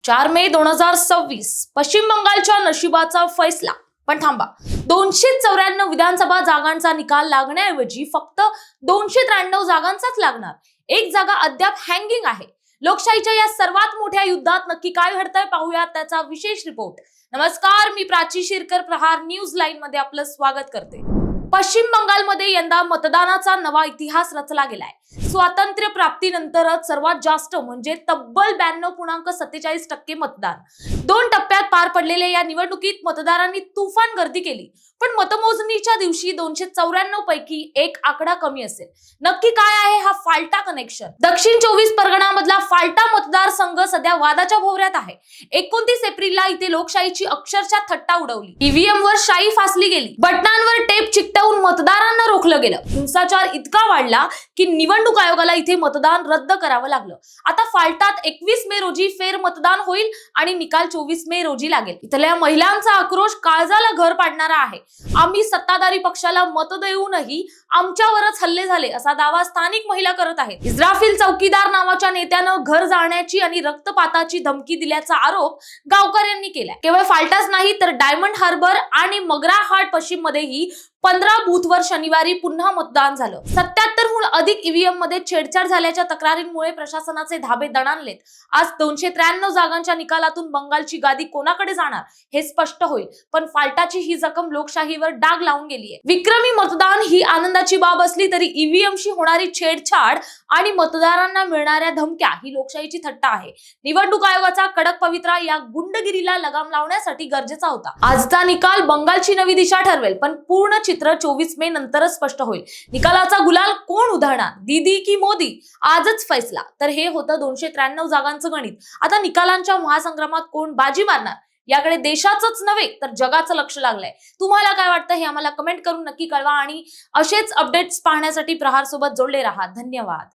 4 मे 2026 पश्चिम बंगालच्या नशिबाचा फैसला. पण थांबा, 294 विधानसभा जागांचा निकाल लागण्याऐवजी फक्त 293 जागांचाच लागणार. एक जागा अद्याप हँगिंग आहे. लोकशाहीच्या या सर्वात मोठ्या युद्धात नक्की काय घडतंय पाहूयात त्याचा विशेष रिपोर्ट. नमस्कार, मी प्राची शिरकर. प्रहार न्यूज लाईन मध्ये आपलं स्वागत करते. पश्चिम बंगालमध्ये यंदा मतदानाचा नवा इतिहास रचला गेलाय. स्वातंत्र्य प्राप्तीनंतरच सर्वात जास्त म्हणजे तब्बल 92.47% मतदान. 2 टप्प्यात पार पडलेल्या या निवडणुकीत मतदारांनी तुफान गर्दी केली. पण मतमोजणीच्या दिवशी 294 पैकी एक आकडा कमी असेल. नक्की काय आहे हा फाल्टा कनेक्शन? दक्षिण 24 परगणामधला फाल्टा मतदारसंघ सध्या वादाच्या भोवऱ्यात आहे. 29 एप्रिलला इथे लोकशाहीची अक्षरशः थट्टा उडवली. ईव्हीएम वर शाई फासली गेली. बटनांवर टेप चिकटवून मतदारांना रोखलं गेलं. हिंसाचार इतका वाढला की निवडणूक आयोगाला इथे मतदान रद्द करावं लागलं. आता फाल्टात 21 मे रोजी फेर मतदान होईल आणि निकाल 24 मे रोजी लागेल. इथल्या महिलांचा आक्रोश काळजाला घर पाडणारा आहे. आम्ही सत्ताधारी पक्षाला मत देऊनही आमच्यावरच हल्ले झाले असा दावा स्थानिक महिला करत आहेत. इस्राफिल चौकीदार नावाच्या नेत्यानं घर जाळण्याची आणि रक्तपाताची धमकी दिल्याचा आरोप गावकऱ्यांनी केलाय. केवळ फाल्टाच नाही तर डायमंड हार्बर आणि मगराहाट पश्चिम मध्येही 15 बूथवर शनिवारी पुन्हा मतदान झालं. 77हून अधिक ईव्हीएम मध्ये छेडछाड झाल्याच्या तक्रारींमुळे प्रशासनाचे धाबे दणाणलेत. आज 293 जागांच्या निकालातून बंगालची गादी कोणाकडे जाणार हे स्पष्ट होईल. पण फाल्टाची ही जखम लोकशाहीवर डाग लावून गेलीय. विक्रमी मतदान ही आनंदाची बाब असली तरी ईव्हीएमशी होणारी छेडछाड आणि मतदारांना मिळणाऱ्या धमक्या ही लोकशाहीची थट्टा आहे. निवडणूक आयोगाचा कडक पवित्रा या गुंडगिरीला लगाम लावण्यासाठी गरजेचा होता. आजचा निकाल बंगालची नवी दिशा ठरवेल, पण पूर्ण चित्र 24 मे नंतरच स्पष्ट होईल. निकालाचा गुलाल कोण उधळणार, दीदी की मोदी? आजच फैसला. तर हे होतं 293 जागांचं गणित. आता निकालांच्या महासंग्रामात कोण बाजी मारणार याकडे देशाचंच नव्हे तर जगाचं लक्ष लागलंय. तुम्हाला काय वाटतं हे आम्हाला कमेंट करून नक्की कळवा आणि असेच अपडेट्स पाहण्यासाठी प्रहार सोबत जोडले राहा. धन्यवाद.